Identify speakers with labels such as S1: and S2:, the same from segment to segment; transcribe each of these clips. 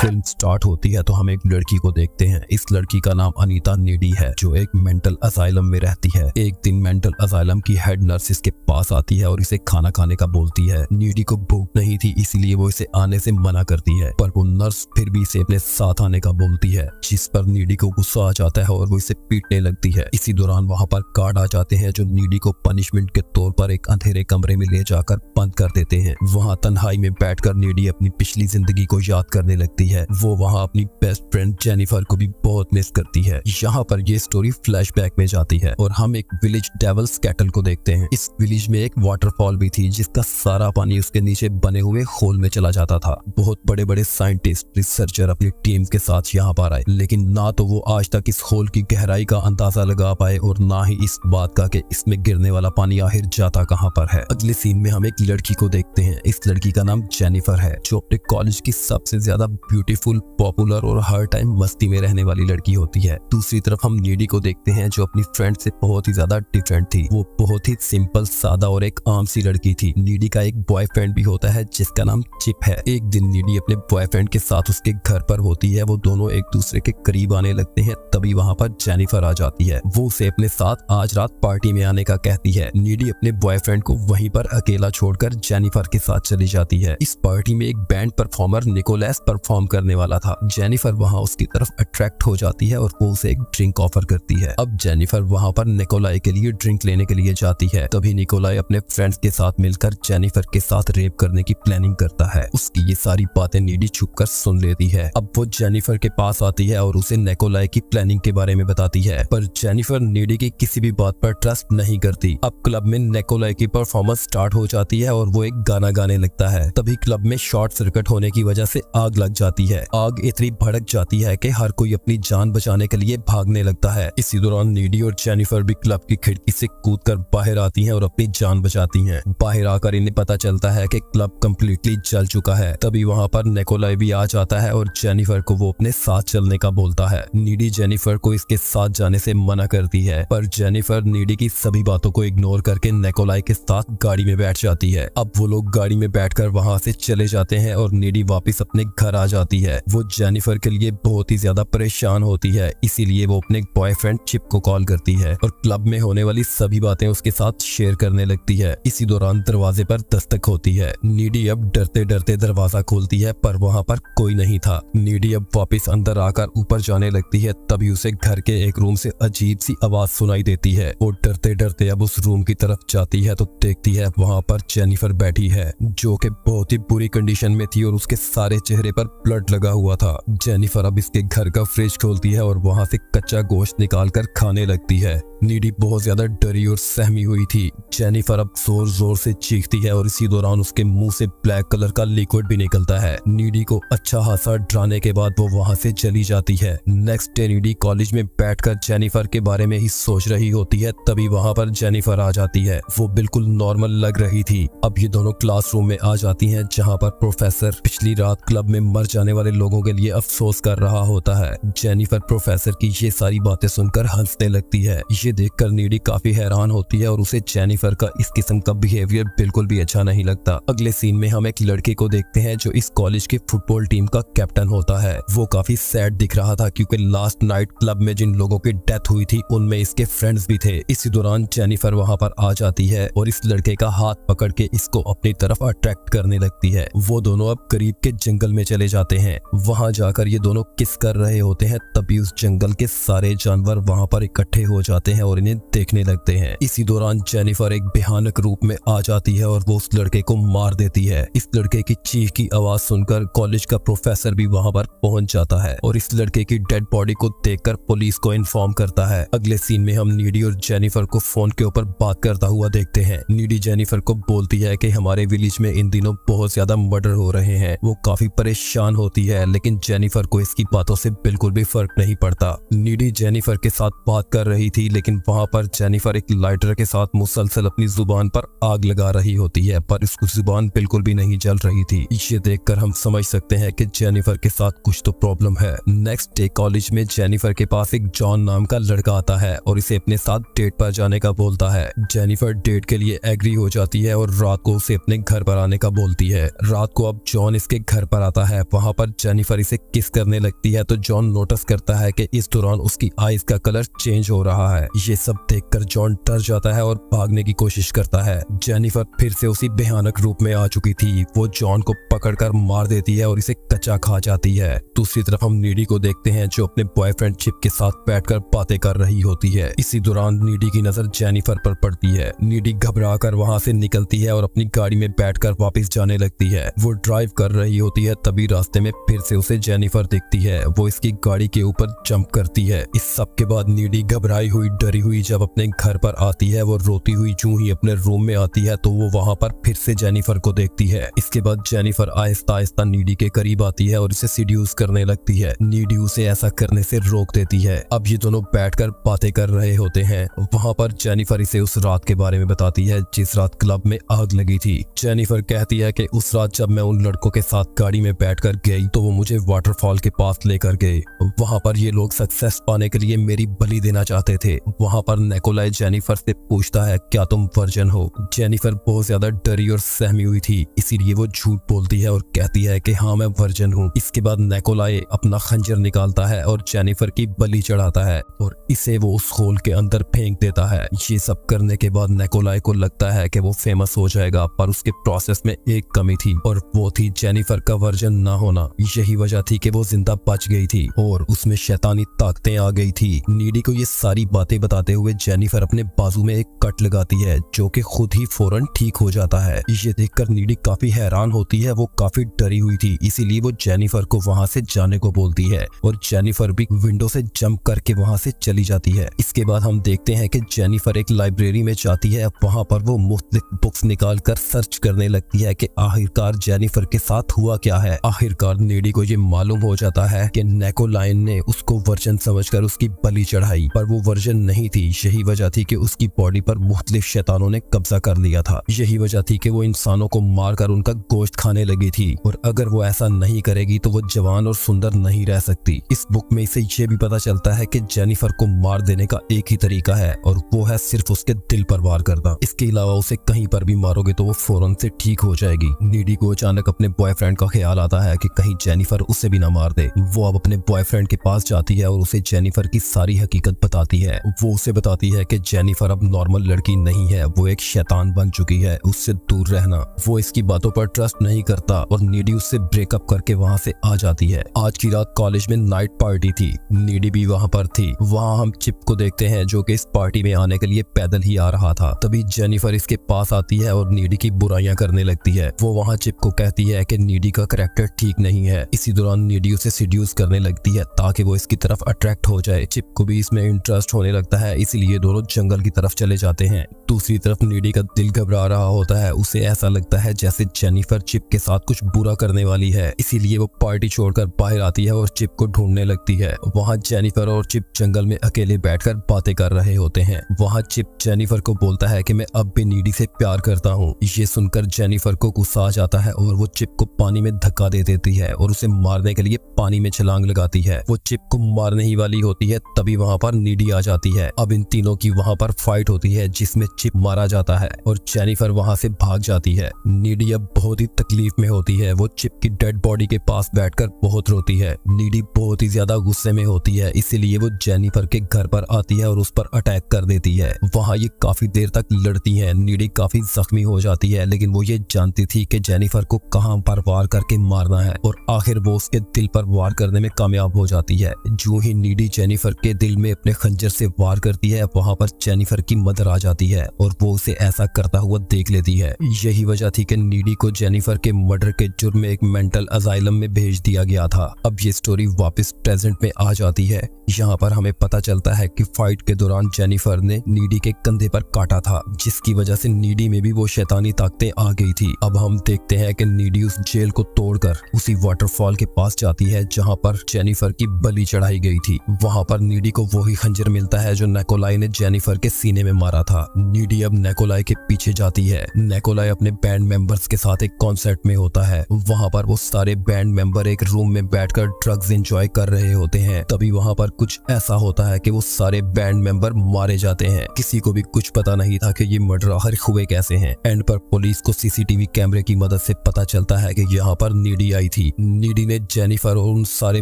S1: Film start होती है तो हम एक लड़की को देखते हैं। इस लड़की का नाम अनीता नीडी है, जो एक मेंटल असाइलम में रहती है। एक दिन मेंटल असाइलम की हेड नर्स इसके पास आती है और इसे खाना खाने का बोलती है। नीडी को भूख नहीं थी, इसलिए वो इसे आने से मना करती है, पर वो नर्स फिर भी इसे अपने साथ आने का बोलती है, जिस पर नीडी को गुस्सा आ जाता है और वो इसे पीटने लगती है। इसी दौरान वहाँ पर गार्ड आ जाते हैं, जो नीडी को पनिशमेंट के तौर पर एक अंधेरे कमरे में ले जाकर बंद कर देते हैं। वहाँ तन्हाई में बैठकर नीडी अपनी पिछली जिंदगी को याद करने लगती है। वो वहाँ अपनी बेस्ट फ्रेंड जेनिफर को भी बहुत मिस करती है। यहाँ पर ये स्टोरी फ्लैशबैक में जाती है और हम एक विलेज डेविल्स कैटल को देखते हैं। इस विलेज में एक वाटरफॉल भी थी, जिसका सारा पानी उसके नीचे बने हुए होल में चला जाता था। बहुत बड़े बड़े साइंटिस्ट, रिसर्चर अपनी टीम के साथ यहाँ पर आए, लेकिन ना तो वो आज तक इस होल की गहराई का अंदाजा लगा पाए और ना ही इस बात का कि इसमें गिरने वाला पानी आखिर जाता कहाँ पर है। अगले सीन में हम एक लड़की को देखते हैं। इस लड़की का नाम जेनिफर है, जो अपने कॉलेज की सबसे ज्यादा ब्यूटीफुल, पॉपुलर और हर टाइम मस्ती में रहने वाली लड़की होती है। दूसरी तरफ हम नीडी को देखते हैं, जो अपनी फ्रेंड से बहुत ही ज्यादा डिफरेंट थी। वो बहुत ही सिंपल, सादा और एक आम सी लड़की थी। नीडी का एक बॉयफ्रेंड भी होता है, जिसका नाम चिप है। एक दिन नीडी अपने बॉयफ्रेंड के साथ उसके घर पर होती है। वो दोनों एक दूसरे के करीब आने लगते हैं, तभी वहाँ पर जेनिफर आ जाती है। वो उसे अपने साथ आज रात पार्टी में आने का कहती है। नीडी अपने बॉयफ्रेंड को वहीं पर अकेला छोड़कर जेनिफर के साथ चली जाती है। इस पार्टी में एक बैंड परफॉर्मर निकोलस परफॉर्म करने वाला था। जेनिफर वहां उसकी तरफ अट्रैक्ट हो जाती है और वो उसे एक ड्रिंक ऑफर करती है। अब जेनिफर वहां पर निकोलाई के लिए ड्रिंक लेने के लिए जाती है। तभी निकोलाई अपने फ्रेंड्स के साथ मिलकर जेनिफर के साथ रेप करने की प्लानिंग करता है। उसकी ये सारी बातें नीडी छुपकर सुन लेती है। अब वो जेनिफर के पास आती है और उसे निकोलाई की प्लानिंग के बारे में बताती है, पर जेनिफर नीडी की किसी भी बात पर ट्रस्ट नहीं करती। अब क्लब में निकोलाई की परफॉर्मेंस स्टार्ट हो जाती है और वो एक गाना गाने लगता है। तभी क्लब में शॉर्ट सर्किट होने की वजह से आग लग जाती है। आग इतनी भड़क जाती है कि हर कोई अपनी जान बचाने के लिए भागने लगता है। इसी दौरान नीडी और जेनिफर भी क्लब की खिड़की से कूदकर बाहर आती हैं और अपनी जान बचाती हैं। बाहर आकर इन्हें पता चलता है कि क्लब कंप्लीटली जल चुका है। तभी वहां पर निकोलाई भी आ जाता है और जेनिफर को वो अपने साथ चलने का बोलता है। नीडी जेनिफर को इसके साथ जाने से मना करती है, पर जेनिफर नीडी की सभी बातों को इग्नोर करके निकोलाई के साथ गाड़ी में बैठ जाती है। अब वो लोग गाड़ी में बैठकर वहां से चले जाते हैं और नीडी वापस अपने घर आ जाती है। वो जेनिफर के लिए बहुत ही ज्यादा परेशान होती है, इसीलिए वो अपने बॉयफ्रेंड चिप को कॉल करती है और क्लब में होने वाली सभी बातें उसके साथ शेयर करने लगती है। इसी दौरान दरवाजे पर दस्तक होती है। नीडी अब डरते डरते दरवाजा खोलती है, पर वहाँ पर कोई नहीं था। नीडी अब वापस अंदर आकर ऊपर जाने लगती है, तभी उसे घर के एक रूम से अजीब सी आवाज सुनाई देती है। वो डरते डरते अब उस रूम की तरफ जाती है तो देखती है वहाँ पर जेनिफर बैठी है, जो कि बहुत ही बुरी कंडीशन में थी और उसके सारे चेहरे पर ब्लड लगा हुआ था। जेनिफर अब इसके घर का फ्रिज खोलती है और वहां से कच्चा गोश्त निकालकर खाने लगती है। नीडी बहुत ज्यादा डरी और सहमी हुई थी। जेनिफर अब जोर जोर से चीखती है और इसी दौरान उसके मुंह से ब्लैक कलर का लिक्विड भी निकलता है। नीडी को अच्छा खासा डराने के बाद वो वहां से चली जाती है। नेक्स्ट डे नीडी कॉलेज में बैठकर जेनिफर के बारे में ही सोच रही होती है, तभी वहां पर जेनिफर आ जाती है। वो बिल्कुल नॉर्मल लग रही थी। अब ये दोनों क्लासरूम में आ जाती हैं, जहाँ पर प्रोफेसर पिछली रात क्लब में मर जाने वाले लोगों के लिए अफसोस कर रहा होता है। जेनिफर प्रोफेसर की ये सारी बातें सुनकर हंसने लगती है। ये देखकर नीडी काफी हैरान होती है और उसे जेनिफर का इस किस्म का बिहेवियर बिल्कुल भी अच्छा नहीं लगता। अगले सीन में हम एक लड़के को देखते हैं, जो इस कॉलेज की फुटबॉल टीम का कैप्टन होता है। वो काफी सैड दिख रहा था, क्योंकि लास्ट नाइट क्लब में जिन लोगों की डेथ हुई थी उनमें इसके फ्रेंड्स भी थे। इसी दौरान जेनिफर वहां पर आ जाती है और इस लड़के का हाथ पकड़ के इसको अपनी तरफ अट्रैक्ट करने लगती है। वो दोनों अब करीब के जंगल में चले जाते हैं। वहां जाकर ये दोनों किस कर रहे होते हैं, तभी उस जंगल के सारे जानवर वहां पर इकट्ठे हो जाते हैं और इन्हें देखने लगते हैं। इसी दौरान जेनिफर एक भयानक रूप में आ जाती है और वो उस लड़के को मार देती है। इस लड़के की चीख की आवाज सुनकर कॉलेज का प्रोफेसर भी वहां पर पहुंच जाता है और इस लड़के की डेड बॉडी को देखकर पुलिस को इन्फॉर्म करता है। अगले सीन में हम नीडी और जेनिफर को फोन के ऊपर बात करता हुआ देखते हैं। नीडी जेनिफर को बोलती है कि हमारे विलेज में इन दिनों बहुत ज्यादा मर्डर हो रहे हैं। वो काफी परेशान होती है, लेकिन जेनिफर को इसकी बातों से बिल्कुल भी फर्क नहीं पड़ता। नीडी जेनिफर के साथ बात कर रही थी, लेकिन लेकिन वहाँ पर जेनिफर एक लाइटर के साथ मुसलसल अपनी जुबान पर आग लगा रही होती है, पर इसकी जुबान बिल्कुल भी नहीं जल रही थी। ये देखकर हम समझ सकते हैं कि जेनिफर के साथ कुछ तो प्रॉब्लम है। नेक्स्ट डे कॉलेज में जेनिफर के पास एक जॉन नाम का लड़का आता है और इसे अपने साथ डेट पर जाने का बोलता है। जेनिफर डेट के लिए एग्री हो जाती है और रात को उसे अपने घर पर आने का बोलती है। रात को अब जॉन इसके घर पर आता है। वहाँ पर जेनिफर इसे किस करने लगती है तो जॉन नोटिस करता है कि इस दौरान उसकी आईज का कलर चेंज हो रहा है। ये सब देखकर जॉन डर जाता है और भागने की कोशिश करता है। जेनिफर फिर से उसी भयानक रूप में आ चुकी थी। वो जॉन को पकड़कर मार देती है और इसे कच्चा खा जाती है। दूसरी तरफ हम नीडी को देखते हैं जो अपने बॉयफ्रेंड चिप के साथ बैठकर बातें कर रही होती है। इसी दौरान नीडी की नजर जेनिफर पर पड़ती है। नीडी घबरा कर वहाँ से निकलती है और अपनी गाड़ी में बैठकर वापस जाने लगती है। वो ड्राइव कर रही होती है, तभी रास्ते में फिर से उसे जेनिफर दिखती है। वो इसकी गाड़ी के ऊपर जंप करती है। इस सब के बाद नीडी घबराई हुई डरी हुई जब अपने घर पर आती है। वो रोती हुई जूं ही अपने रूम में आती है तो वो वहाँ पर फिर से जेनिफर को देखती है। इसके बाद जेनिफर आहिस्ता आहिस्ता नीडी के करीब आती है और इसे सीड्यूस करने लगती है। नीडी उसे ऐसा करने से रोक देती है। अब ये दोनों बैठकर बातें कर रहे होते हैं। वहाँ पर जेनिफर इसे उस रात के बारे में बताती है जिस रात क्लब में आग लगी थी। जेनिफर कहती है कि उस रात जब मैं उन लड़कों के साथ गाड़ी में बैठकर गई तो वो मुझे वाटरफॉल के पास लेकर गए। वहाँ पर ये लोग सक्सेस पाने के लिए मेरी बलि देना चाहते थे। वहाँ पर निकोलाई जेनिफर से पूछता है क्या तुम वर्जिन हो। जेनिफर बहुत ज्यादा डरी और सहमी हुई थी, इसीलिए वो झूठ बोलती है और कहती है कि हाँ मैं वर्जिन हूँ। इसके बाद निकोलाई अपना खंजर निकालता है और जेनिफर की बलि चढ़ाता है और इसे वो उस होल के अंदर फेंक देता है। ये सब करने के बाद निकोलाई को लगता है कि वो फेमस हो जाएगा, पर उसके प्रोसेस में एक कमी थी और वो थी जेनिफर का वर्जन ना होना। यही वजह थी कि वो जिंदा बच गई थी और उसमें शैतानी ताकतें आ गई थी। नीडी को ये सारी बातें बताते हुए जेनिफर अपने बाजू में एक कट लगाती है जो कि खुद ही फौरन ठीक हो जाता है। ये देखकर नीडी काफी हैरान होती है। वो काफी डरी हुई थी, इसीलिए वो जेनिफर को वहाँ से जाने को बोलती है और जेनिफर भी विंडो से जंप करके वहाँ से चली जाती है। इसके बाद हम देखते हैं कि जेनिफर एक लाइब्रेरी में जाती है। वहाँ पर वो मुख्तलिफ बुक्स निकाल कर सर्च करने लगती है कि आखिरकार जेनिफर के साथ हुआ क्या है। आखिरकार नीडी को ये मालूम हो जाता है कि निकोलाई ने उसको वर्जन समझकर उसकी बलि चढ़ाई, पर वो वर्जन नहीं थी। यही वजह थी कि उसकी बॉडी पर मुख्तलिफ शैतानों ने कब्जा कर लिया था। यही वजह थी कि वो इंसानों को मारकर उनका गोश्त खाने लगी थी और अगर वो ऐसा नहीं करेगी तो वो जवान और सुंदर नहीं रह सकती। इस बुक में इसे ये भी पता चलता है कि जेनिफर को मार देने का एक ही तरीका है और वो है सिर्फ उसके दिल पर वार करना। इसके अलावा उसे कहीं पर भी मारोगे तो वो फौरन से ठीक हो जाएगी। नीडी को अचानक अपने बॉयफ्रेंड का ख्याल आता है कि कहीं जेनिफर उसे भी ना मार दे। वो अब अपने बॉयफ्रेंड के पास जाती है और उसे जेनिफर की सारी हकीकत बताती है। वो उसे बताती है कि जेनिफर अब नॉर्मल लड़की नहीं है, वो एक शैतान बन चुकी है, उससे दूर रहना। वो इसकी बातों पर ट्रस्ट नहीं करता और नीडी उससे ब्रेकअप करके वहाँ से आ जाती है। आज की रात कॉलेज में नाइट पार्टी थी, नीडी भी वहाँ पर थी। वहाँ हम चिप को देखते हैं जो कि इस पार्टी में आने के लिए पैदल ही आ रहा था। तभी जेनिफर इसके पास आती है और नीडी की बुराइयां करने लगती है। वो वहाँ चिप को कहती है कि नीडी का कैरेक्टर ठीक नहीं है। इसी दौरान नीडी उसे सीड्यूस करने लगती है ताकि वो इसकी तरफ अट्रैक्ट हो जाए। चिप को भी इसमें इंटरेस्ट होने लगता है, इसीलिए दोनों जंगल की तरफ चले जाते हैं। दूसरी तरफ नीडी का दिल घबरा रहा होता है। उसे ऐसा लगता है जैसे जेनिफर चिप के साथ कुछ बुरा करने वाली है, इसीलिए वो पार्टी छोड़कर बाहर आती है और चिप को ढूंढने लगती है। वहाँ जेनिफर और चिप जंगल में अकेले बैठकर बातें कर रहे होते हैं। वहाँ चिप जेनिफर को बोलता है कि मैं अब भी नीडी से प्यार करता हूँ। ये सुनकर जेनिफर को गुस्सा आ जाता है और वो चिप को पानी में धक्का दे देती है और उसे मारने के लिए पानी में छलांग लगाती है। वो चिप को मारने ही वाली होती है, तभी वहाँ पर नीडी आ जाती है। अब इन तीनों की वहाँ पर फाइट होती है जिसमें चिप मारा जाता है और जेनिफर वहाँ से भाग जाती है। नीडी अब बहुत ही तकलीफ में होती है। वो चिप की डेड बॉडी के पास बैठकर बहुत रोती है। नीडी बहुत ही ज्यादा गुस्से में होती है, इसीलिए वो जेनिफर के घर पर आती है और उस पर अटैक कर देती है। वहाँ ये काफी देर तक लड़ती है। नीडी काफी जख्मी हो जाती है, लेकिन वो ये जानती थी कि जेनिफर को कहां पर वार करके मारना है और आखिर वो उसके दिल पर वार करने में कामयाब हो जाती है। जो ही नीडी जेनिफर के दिल में अपने खंजर से वार करती है, वहाँ पर जेनिफर की मदर आ जाती है और वो उसे ऐसा करता हुआ देख लेती है। यही वजह थी कि नीडी को जेनिफर के मर्डर के जुर्म में एक मेंटल असाइलम में भेज दिया गया था। अब ये स्टोरी वापस प्रेजेंट में आ जाती है। यहाँ पर हमें पता चलता है कि फाइट के दौरान जेनिफर ने नीडी के कंधे पर काटा था, जिसकी वजह से नीडी में भी वो शैतानी ताकतें आ गई थी। अब हम देखते हैं कि नीडी उस जेल को तोड़कर उसी वाटरफॉल के पास जाती है जहाँ पर जेनिफर की बलि चढ़ाई गई थी। वहाँ पर नीडी को वही खंजर मिलता है जो निकोलाई ने जेनिफर के सीने में मारा था। नीडी अब निकोलाई के पीछे जाती है। निकोलाई अपने बैंड मेंबर्स के साथ एक कॉन्सर्ट में होता है। वहाँ पर वो सारे बैंड मेंबर एक रूम में बैठकर ड्रग्स एंजॉय कर रहे होते हैं। तभी वहाँ पर कुछ ऐसा होता है कि वो सारे बैंड मेंबर मारे जाते हैं। किसी को भी कुछ पता नहीं था कि ये मर्डर आखिर हुए कैसे हैं। एंड पर पुलिस को सीसीटीवी कैमरे की मदद से पता चलता है कि यहाँ पर नीडी आई थी। नीडी ने जेनिफर और उन सारे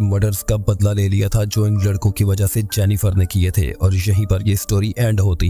S1: मर्डर्स का बदला ले लिया था जो इन लड़कों की वजह से जेनिफर ने किए थे, और यहीं पर ये स्टोरी एंड होती है।